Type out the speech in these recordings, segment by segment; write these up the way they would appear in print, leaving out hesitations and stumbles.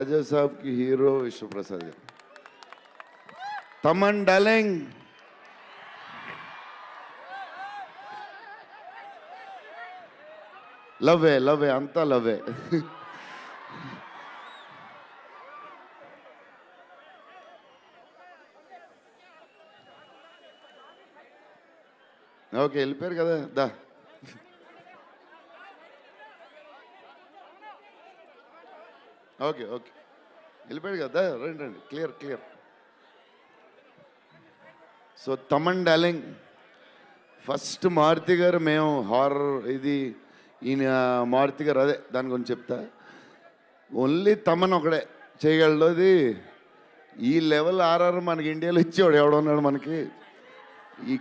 राजा साहब की हीरो विश्व प्रसाद गाరు. तमन डार्लिंग లవ్ అంతా లవ్వే. ఓకే వెళ్ళిపోయారు కదా దా. ఓకే ఓకే వెళ్ళిపోయాడు కదా రండి రండి clear. So Thaman darling first Maruti garu మేము హారర్ ఇది ఈయన మారుతి గారు అదే దాని గురించి చెప్తా. ఓన్లీ తమన్ ఒకడే చేయగలడు. అది ఈ లెవెల్ ఆర్ఆర్ మనకి ఇండియాలో ఇచ్చేవాడు ఎవడున్నాడు మనకి ఈ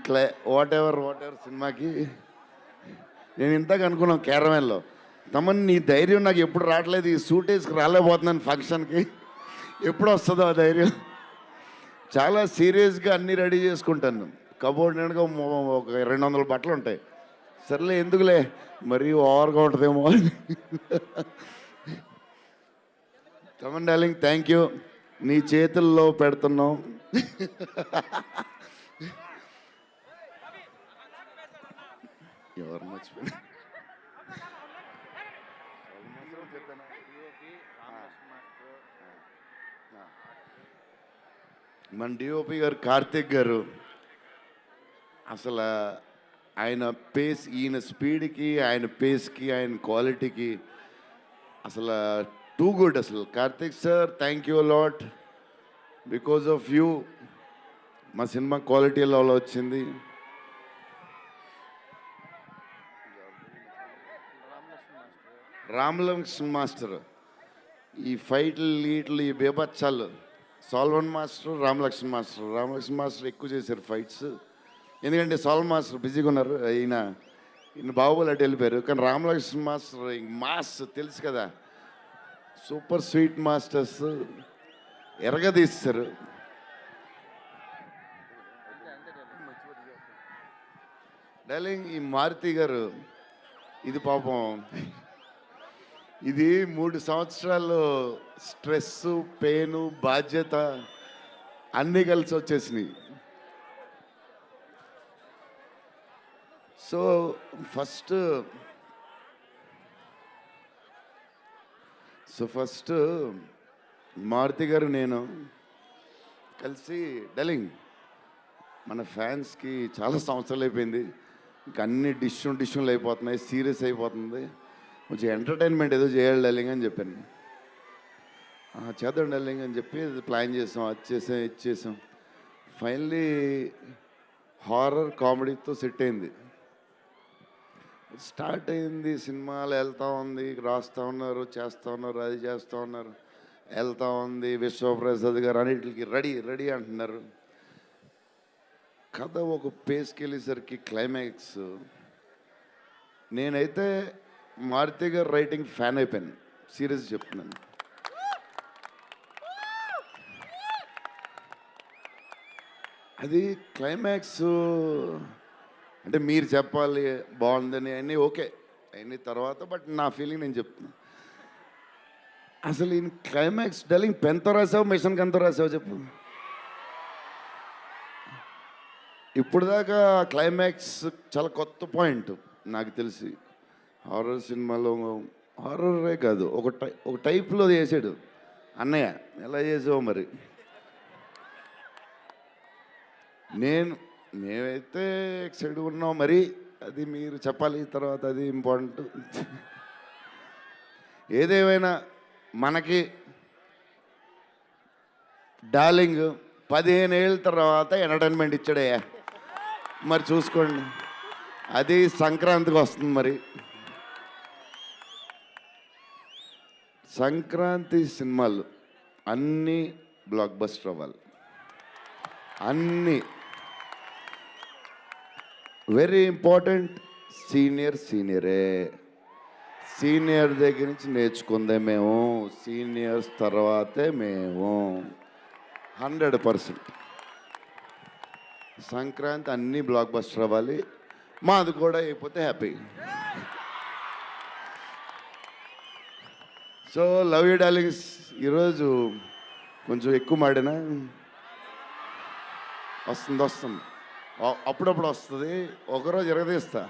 వాట్ ఎవర్ సినిమాకి. నేను ఇంతకు అనుకున్నాను కేరళలో తమన్ నీ ధైర్యం నాకు ఎప్పుడు రావట్లేదు, ఈ సూట్ వేసుకు రాలేకపోతున్నాను ఫంక్షన్కి, ఎప్పుడు వస్తుందో ఆ ధైర్యం. చాలా సీరియస్గా అన్నీ రెడీ చేసుకుంటాను. కబోర్డ్ నిండుగా ఒక 200 బట్టలు ఉంటాయి. సర్లే ఎందుకులే మరీ ఓవర్గా ఉంటుందేమో. తమన్ డార్లింగ్ థ్యాంక్ యూ, నీ చేతుల్లో పెడుతున్నాం. ఎవరు మర్చిపోయినా మన డిఓపి గారు కార్తిక్ గారు అసలు ఆయన పేస్, ఈయన స్పీడ్కి, ఆయన పేస్కి, ఆయన క్వాలిటీకి అసలు టూ గుడ్. అసలు Karthik sir thank you lot, because of you మా సినిమా క్వాలిటీ లెవెల్ వచ్చింది. రామలక్ష్మణ్ మాస్టర్ ఈ ఫైట్లు వీటిలు ఈ బేబచ్చాలు సాల్వన్ మాస్టర్ రామలక్ష్మణ్ మాస్టర్ ఎక్కువ చేశారు ఫైట్స్. ఎందుకంటే సాల్వన్ మాస్టర్ బిజీగా ఉన్నారు, ఈయన బాహుబలి అటు వెళ్ళిపోయారు. కానీ రామలక్ష్మణ్ మాస్టర్ మాస్ తెలుసు కదా, సూపర్ స్వీట్ మాస్టర్స్ ఎరగదీస్తారు. డార్లింగ్ ఈ మారుతి గారు ఇది పాపం ఇది 3 సంవత్సరాలు స్ట్రెస్, పెయిన్, బాధ్యత అన్నీ కలిసి వచ్చేసినాయి. సో ఫస్ట్ మారుతి గారు నేను కలిసి డార్లింగ్ మన ఫ్యాన్స్కి చాలా సంవత్సరాలు అయిపోయింది, ఇంకా అన్ని డిష్యూలు అయిపోతున్నాయి, సీరియస్ అయిపోతుంది, కొంచెం ఎంటర్టైన్మెంట్ ఏదో చేయాలి డార్లింగ్ అని చెప్పాను. చేద్దాం డార్లింగ్ అని చెప్పి ప్లాన్ చేసాం, అది చేసాం. ఫైనలీ హారర్ కామెడీతో సెట్ అయింది. స్టార్ట్ అయింది, సినిమాలు వెళ్తూ ఉంది, రాస్తూ ఉన్నారు, చేస్తూ ఉన్నారు, అది చేస్తూ ఉన్నారు, వెళ్తూ ఉంది. విశ్వప్రసాద్ గారు అన్నిటికి రెడీ అంటున్నారు. కథ ఒక పేస్కి వెళ్ళేసరికి క్లైమాక్స్ నేనైతే మారుతి గారు రైటింగ్ ఫ్యాన్ అయిపోయాను, సీరియస్ చెప్తున్నాను. అది క్లైమాక్స్ అంటే మీరు చెప్పాలి బాగుందని అన్నీ ఓకే అన్ని తర్వాత, బట్ నా ఫీలింగ్ నేను చెప్తున్నా. అసలు ఈయన క్లైమాక్స్ డార్లింగ్ పెన్తో రాసావు మిషన్కి ఎంతో రాసావు చెప్పు. ఇప్పుడు దాకా క్లైమాక్స్ చాలా కొత్త పాయింట్ నాకు తెలిసి. హారర్ సినిమాలో హారరే కాదు, ఒక టైప్లో చేసాడు అన్నయ్య. ఎలా చేసావు మరి? మేమైతే ఎక్సైడ్గా ఉన్నాం, మరి అది మీరు చెప్పాలి తర్వాత, అది ఇంపార్టెంట్. ఏదేమైనా మనకి డార్లింగ్ 15 ఏళ్ళ తర్వాత ఎంటర్టైన్మెంట్ ఇచ్చాడయ్యా, మరి చూసుకోండి. అది సంక్రాంతికి వస్తుంది. మరి సంక్రాంతి సినిమాలు అన్నీ బ్లాక్ బస్టర్ అవ్వాలి, అన్నీ. Very important. సీనియరే, సీనియర్ దగ్గర నుంచి నేర్చుకుందే మేము, సీనియర్స్ తర్వాతే మేము. 100% సంక్రాంతి అన్నీ బ్లాక్ బస్టర్ అవ్వాలి. మాది కూడా అయిపోతే happy. So love you darlings ఈరోజు కొంచెం ఎక్కువ మాడినా వస్తుంది అప్పుడప్పుడు వస్తుంది, ఒకరోజు ఎరగదీస్తా.